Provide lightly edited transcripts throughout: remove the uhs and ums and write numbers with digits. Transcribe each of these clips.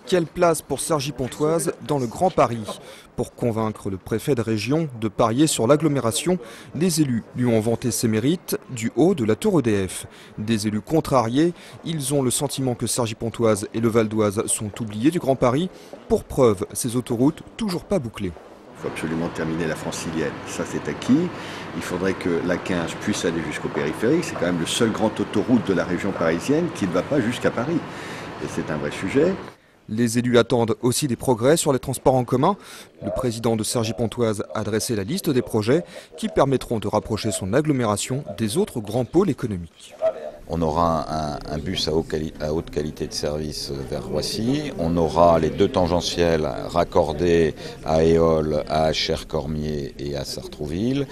Quelle place pour Cergy-Pontoise dans le Grand Paris? Pour convaincre le préfet de région de parier sur l'agglomération, les élus lui ont vanté ses mérites du haut de la tour EDF. Des élus contrariés, ils ont le sentiment que Cergy-Pontoise et le Val d'Oise sont oubliés du Grand Paris. Pour preuve, ces autoroutes toujours pas bouclées. Il faut absolument terminer la francilienne, ça c'est acquis. Il faudrait que la 15 puisse aller jusqu'au périphérique. C'est quand même le seul grand autoroute de la région parisienne qui ne va pas jusqu'à Paris. Et c'est un vrai sujet. Les élus attendent aussi des progrès sur les transports en commun. Le président de Cergy-Pontoise a dressé la liste des projets qui permettront de rapprocher son agglomération des autres grands pôles économiques. On aura un bus à haute qualité de service vers Roissy. On aura les deux tangentiels raccordés à Éole, à Achères-Cormier et à Sartrouville.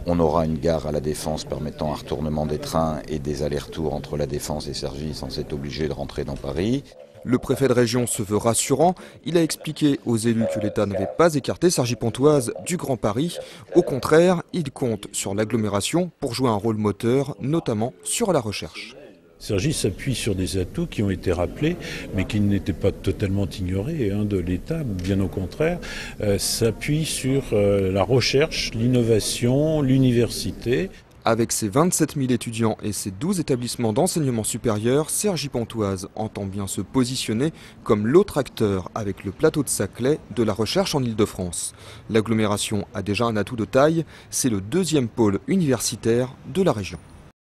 On aura une gare à la Défense permettant un retournement des trains et des allers-retours entre la Défense et Cergy sans être obligé de rentrer dans Paris. Le préfet de région se veut rassurant. Il a expliqué aux élus que l'État n'avait pas écarté Cergy-Pontoise du Grand Paris. Au contraire, il compte sur l'agglomération pour jouer un rôle moteur, notamment sur la recherche. Cergy s'appuie sur des atouts qui ont été rappelés, mais qui n'étaient pas totalement ignorés de l'État, bien au contraire. S'appuie sur la recherche, l'innovation, l'université. Avec ses 27 000 étudiants et ses 12 établissements d'enseignement supérieur, Cergy-Pontoise entend bien se positionner comme l'autre acteur avec le plateau de Saclay de la recherche en Île-de-France. L'agglomération a déjà un atout de taille, c'est le deuxième pôle universitaire de la région.